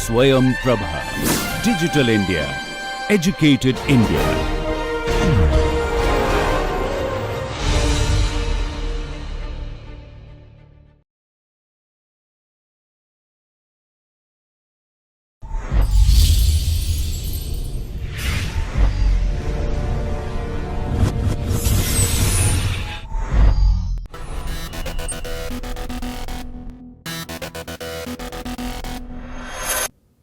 Swayam Prabha. Digital India. Educated India.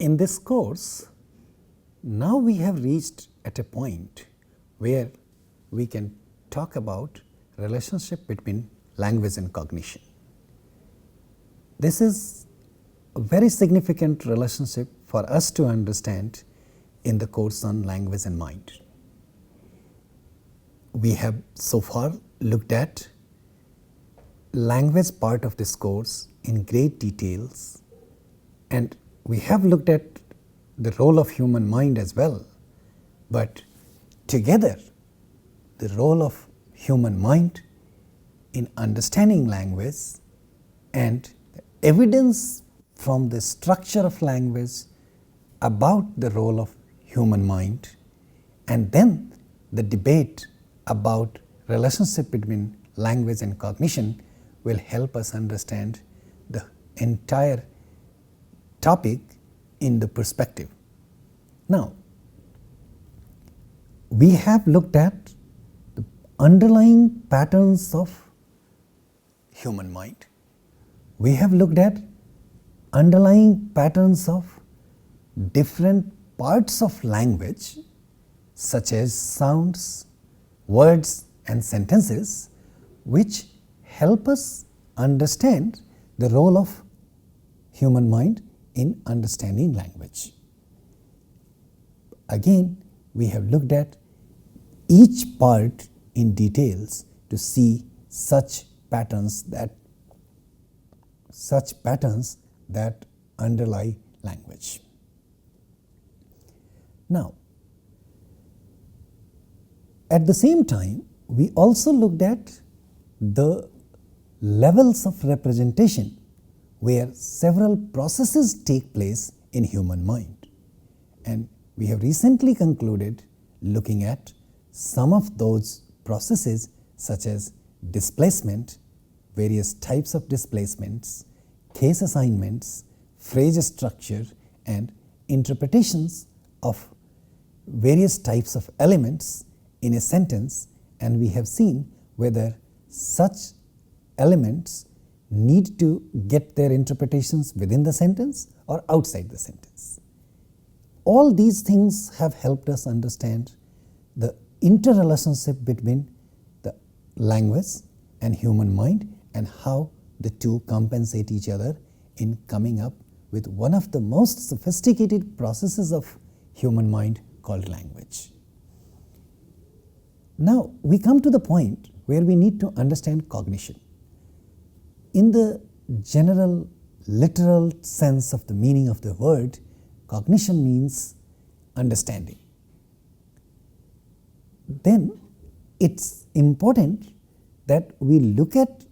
In this course, now we have reached at a point where we can talk about relationship between language and cognition. This is a very significant relationship for us to understand in the course on language and mind. We have so far looked at language part of this course in great details, and we have looked at the role of human mind as well, but together the role of human mind in understanding language and the evidence from the structure of language about the role of human mind, and then the debate about relationship between language and cognition will help us understand the entire topic in the perspective. Now, we have looked at the underlying patterns of human mind. We have looked at underlying patterns of different parts of language, such as sounds, words and sentences, which help us understand the role of human mind in understanding language. Again, we have looked at each part in details to see such patterns that underlie language. Now, at the same time, we also looked at the levels of representation where several processes take place in human mind, and we have recently concluded looking at some of those processes, such as displacement, various types of displacements, case assignments, phrase structure and interpretations of various types of elements in a sentence, and we have seen whether such elements need to get their interpretations within the sentence or outside the sentence. All these things have helped us understand the interrelationship between the language and human mind and how the two compensate each other in coming up with one of the most sophisticated processes of human mind called language. Now, we come to the point where we need to understand cognition. In the general literal sense of the meaning of the word, cognition means understanding. Then it's important that we look at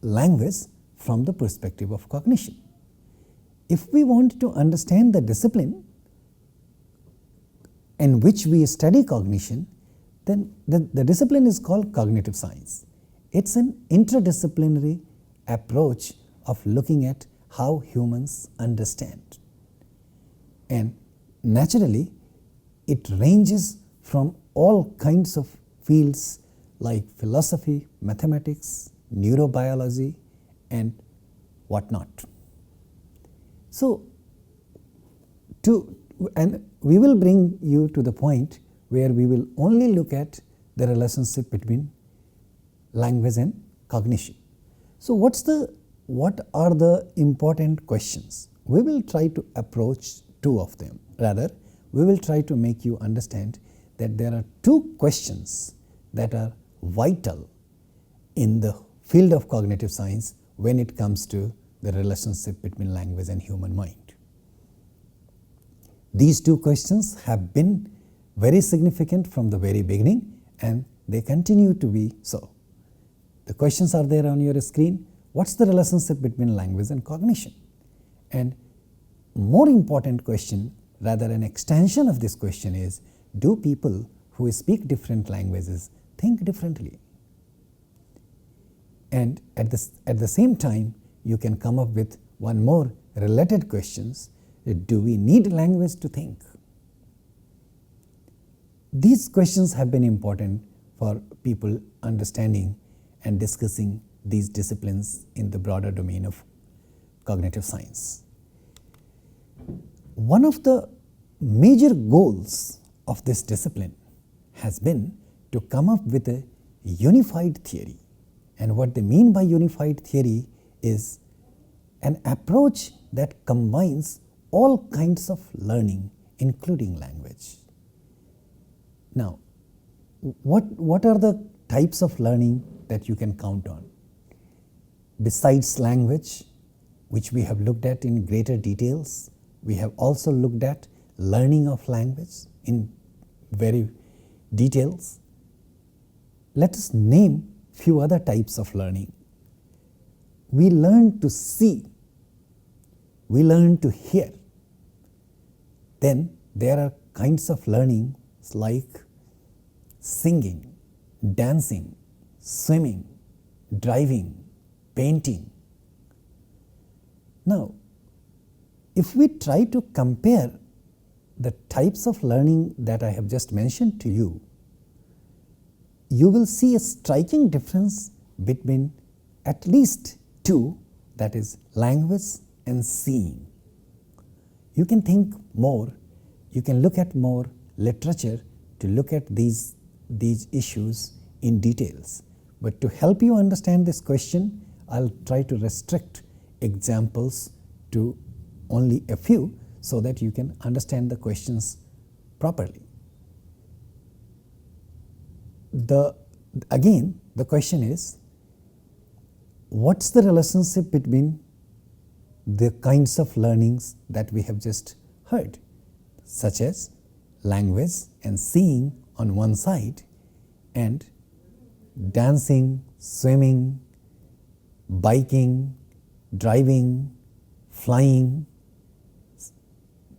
language from the perspective of cognition. If we want to understand the discipline in which we study cognition, then the discipline is called cognitive science. It's an interdisciplinary approach of looking at how humans understand. And naturally, it ranges from all kinds of fields like philosophy, mathematics, neurobiology and whatnot. So, and we will bring you to the point where we will only look at the relationship between language and cognition. So, what are the important questions? We will try to approach two of them. Rather, we will try to make you understand that there are two questions that are vital in the field of cognitive science when it comes to the relationship between language and human mind. These two questions have been very significant from the very beginning, and they continue to be so. The questions are there on your screen. What's the relationship between language and cognition? And more important question, rather an extension of this question, is do people who speak different languages think differently? And at the same time, you can come up with one more related questions. Do we need language to think? These questions have been important for people understanding and discussing these disciplines in the broader domain of cognitive science. One of the major goals of this discipline has been to come up with a unified theory. And what they mean by unified theory is an approach that combines all kinds of learning, including language. Now, what are the types of learning that you can count on? Besides language, which we have looked at in greater details, we have also looked at learning of language in very details. Let us name few other types of learning. We learn to see, we learn to hear. Then there are kinds of learning like singing, dancing, swimming, driving, painting. Now, if we try to compare the types of learning that I have just mentioned to you, you will see a striking difference between at least two, that is language and seeing. You can think more, you can look at more literature to look at these issues in details. But to help you understand this question, I'll try to restrict examples to only a few so that you can understand the questions properly. Again, the question is, what's the relationship between the kinds of learnings that we have just heard, such as language and seeing on one side, and dancing, swimming, biking, driving, flying,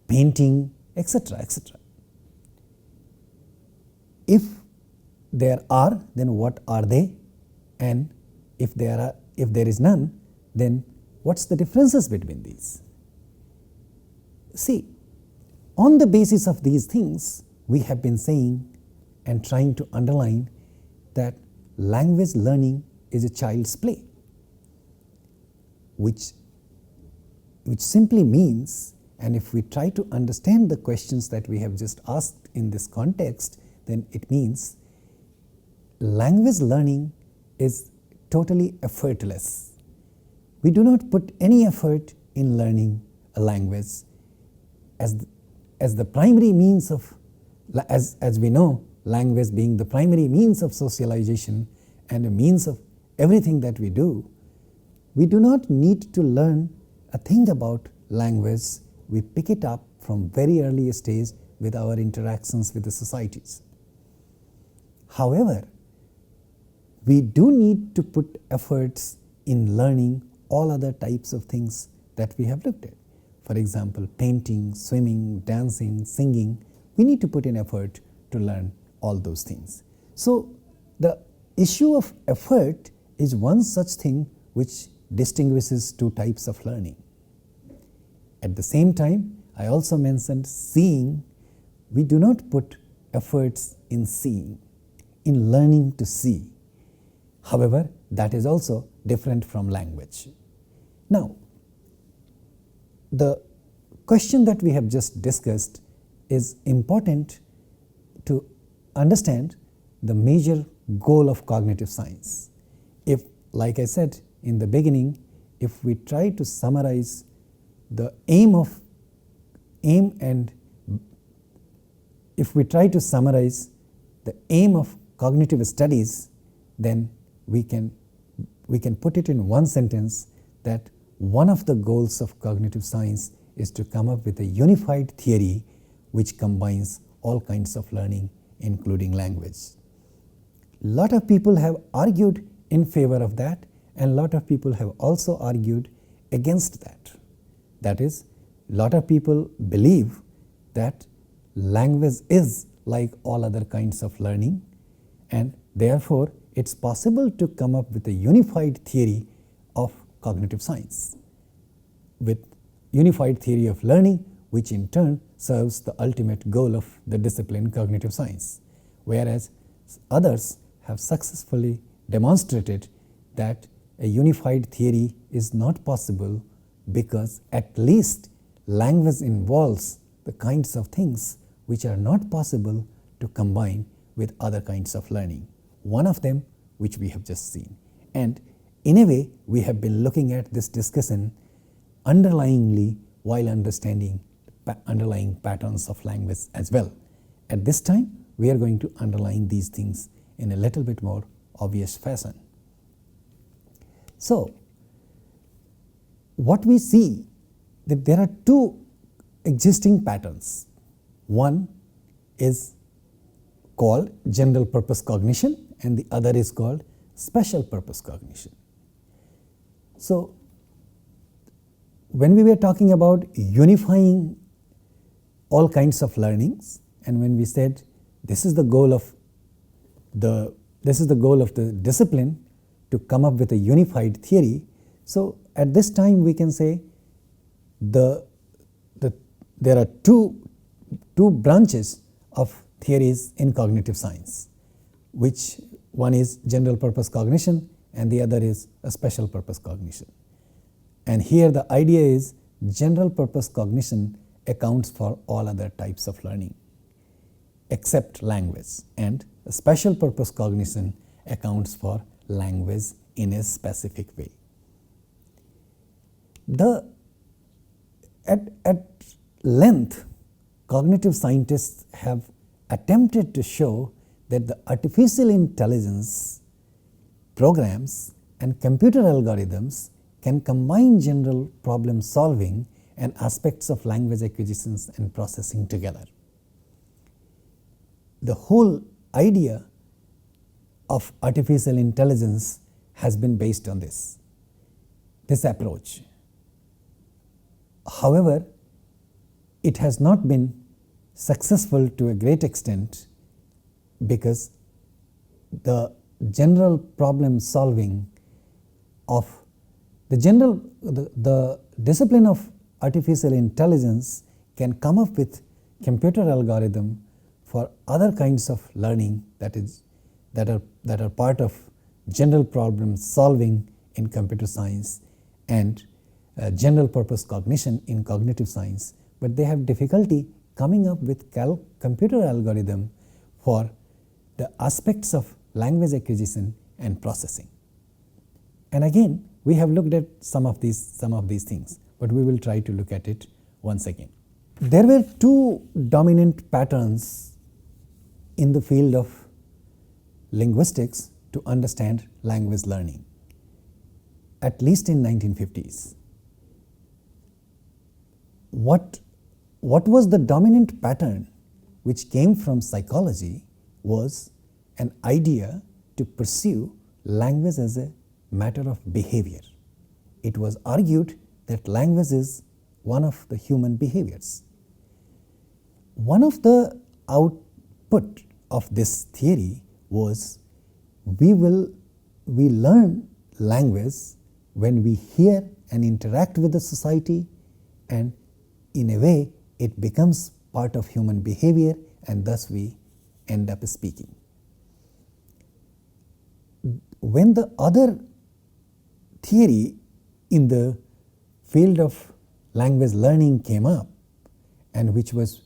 painting, etc., etc. If there are, then what are they? And if there is none, then what's the differences between these? See, on the basis of these things, we have been saying and trying to underline that language learning is a child's play, which simply means, and if we try to understand the questions that we have just asked in this context, then it means language learning is totally effortless. We do not put any effort in learning a language as the primary means of, as we know, language being the primary means of socialization and a means of everything that we do. We do not need to learn a thing about language. We pick it up from very early stage with our interactions with the societies. However, we do need to put efforts in learning all other types of things that we have looked at. For example, painting, swimming, dancing, singing. We need to put in effort to learn all those things. So the issue of effort is one such thing which distinguishes two types of learning. At the same time, I also mentioned seeing. We do not put efforts in seeing, in learning to see. However, that is also different from language. Now, the question that we have just discussed is important to understand the major goal of cognitive science. If, like I said in the beginning, if we try to summarize the if we try to summarize the aim of cognitive studies, then we can put it in one sentence that one of the goals of cognitive science is to come up with a unified theory which combines all kinds of learning, including language. Lot of people have argued in favor of that, and lot of people have also argued against that. That is, lot of people believe that language is like all other kinds of learning, and therefore it's possible to come up with a unified theory of cognitive science, with unified theory of learning, which in turn serves the ultimate goal of the discipline cognitive science, whereas others have successfully demonstrated that a unified theory is not possible, because at least language involves the kinds of things which are not possible to combine with other kinds of learning. One of them which we have just seen. And in a way, we have been looking at this discussion underlyingly while understanding underlying patterns of language as well. At this time, we are going to underline these things in a little bit more obvious fashion. So, what we see that there are two existing patterns. One is called general purpose cognition and the other is called special purpose cognition. So, when we were talking about unifying all kinds of learnings, and when we said this is the goal of the discipline, to come up with a unified theory. So at this time we can say there are two branches of theories in cognitive science, which one is general purpose cognition and the other is a special purpose cognition. And here the idea is general purpose cognition accounts for all other types of learning except language, and a special purpose cognition accounts for language in a specific way. At length, cognitive scientists have attempted to show that the artificial intelligence programs and computer algorithms can combine general problem solving and aspects of language acquisitions and processing together. The whole idea of artificial intelligence has been based on this approach. However, it has not been successful to a great extent, because the general problem solving of the discipline of artificial intelligence can come up with computer algorithm for other kinds of learning that are part of general problem solving in computer science and general purpose cognition in cognitive science, but they have difficulty coming up with computer algorithm for the aspects of language acquisition and processing. And again, we have looked at some of these things, but we will try to look at it once again. There were two dominant patterns in the field of linguistics to understand language learning, at least in 1950s. What was the dominant pattern which came from psychology was an idea to pursue language as a matter of behavior. It was argued that language is one of the human behaviors. One of the output of this theory was we learn language when we hear and interact with the society, and in a way it becomes part of human behavior, and thus we end up speaking. When the other theory in the field of language learning came up, and which was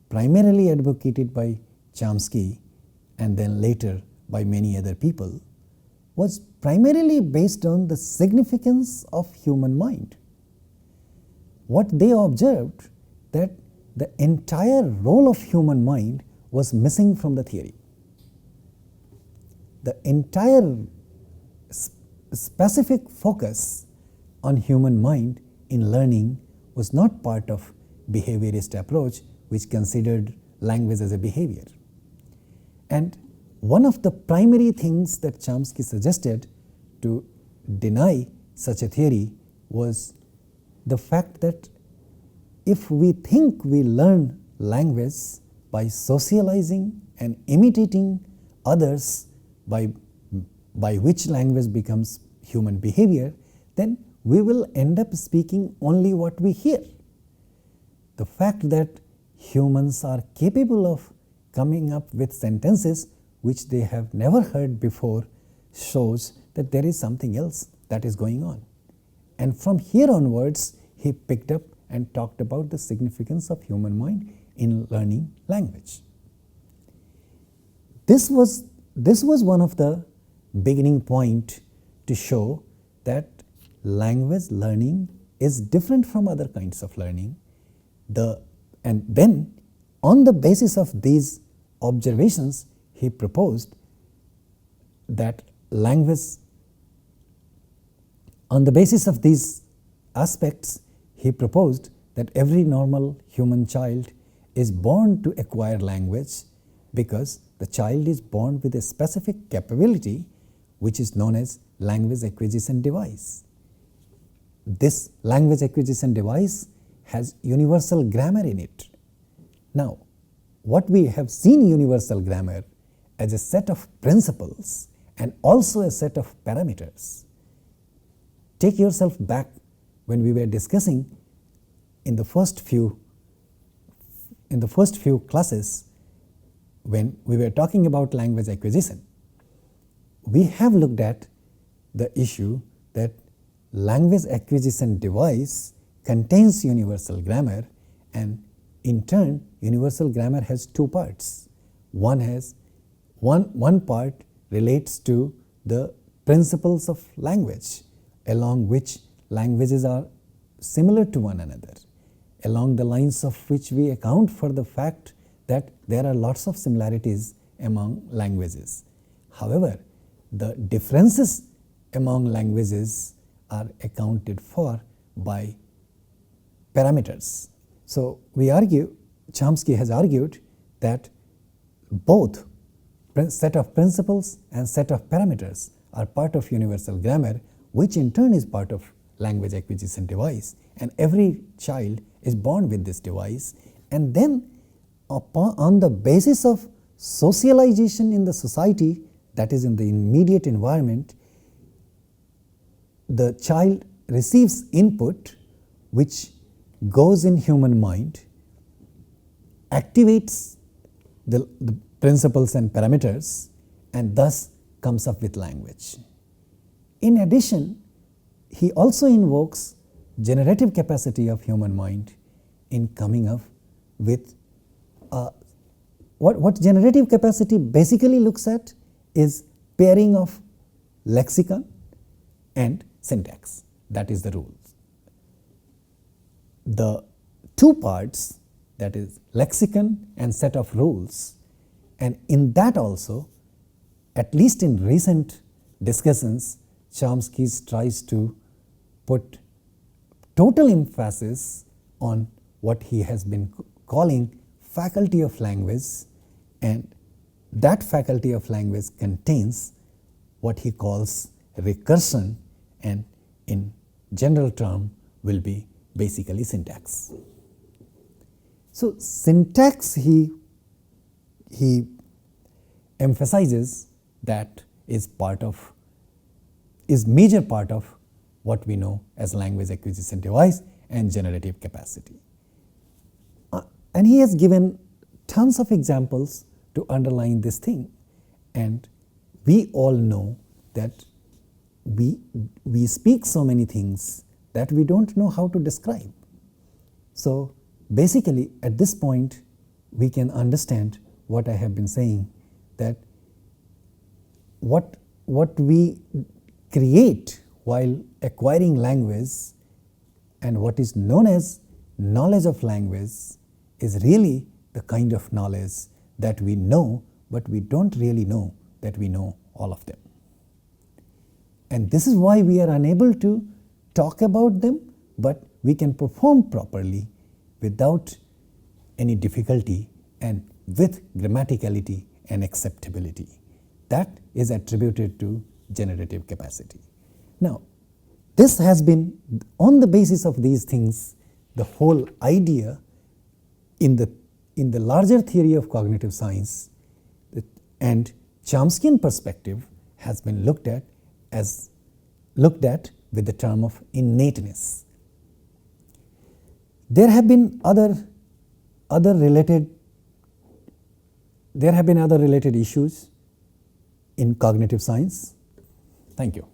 primarily advocated by Chomsky and then later by many other people, was primarily based on the significance of human mind. What they observed, that the entire role of human mind was missing from the theory. The entire specific focus on human mind in learning was not part of behaviorist approach, which considered language as a behavior. And one of the primary things that Chomsky suggested to deny such a theory was the fact that if we think we learn language by socializing and imitating others, by which language becomes human behavior, then we will end up speaking only what we hear. The fact that humans are capable of coming up with sentences which they have never heard before shows that there is something else that is going on. And from here onwards, he picked up and talked about the significance of human mind in learning language. This was one of the beginning point to show that language learning is different from other kinds of learning. And then on the basis of these observations, he proposed that on the basis of these aspects, he proposed that every normal human child is born to acquire language because the child is born with a specific capability which is known as language acquisition device. This language acquisition device has universal grammar in it. Now, what we have seen universal grammar as a set of principles and also a set of parameters. Take yourself back when we were discussing in the first few classes when we were talking about language acquisition. We have looked at the issue that language acquisition device contains universal grammar, and in turn universal grammar has two parts. One part relates to the principles of language, along which languages are similar to one another, along the lines of which we account for the fact that there are lots of similarities among languages. However, the differences among languages are accounted for by parameters. So Chomsky has argued that both set of principles and set of parameters are part of universal grammar, which in turn is part of language acquisition device, and every child is born with this device. And then on the basis of socialization in the society, that is in the immediate environment, the child receives input which goes in human mind, activates the principles and parameters, and thus comes up with language. In addition, he also invokes generative capacity of human mind in coming up with what generative capacity basically looks at is pairing of lexicon and syntax. That is the rules. The two parts, that is lexicon and set of rules, and in that also, at least in recent discussions, Chomsky tries to put total emphasis on what he has been calling faculty of language, and that faculty of language contains what he calls recursion, and in general term will be basically syntax. So syntax he emphasizes that is major part of what we know as language acquisition device and generative capacity. And he has given tons of examples to underline this thing, and we all know that we speak so many things that we don't know how to describe. So basically at this point we can understand what I have been saying, that what we create while acquiring language and what is known as knowledge of language is really the kind of knowledge that we know, but we don't really know that we know all of them. And this is why we are unable to talk about them, but we can perform properly without any difficulty and with grammaticality and acceptability. That is attributed to generative capacity. Now, this has been, on the basis of these things, the whole idea in the larger theory of cognitive science, and Chomskyan perspective has been looked at with the term of innateness. There have been other related issues in cognitive science. Thank you.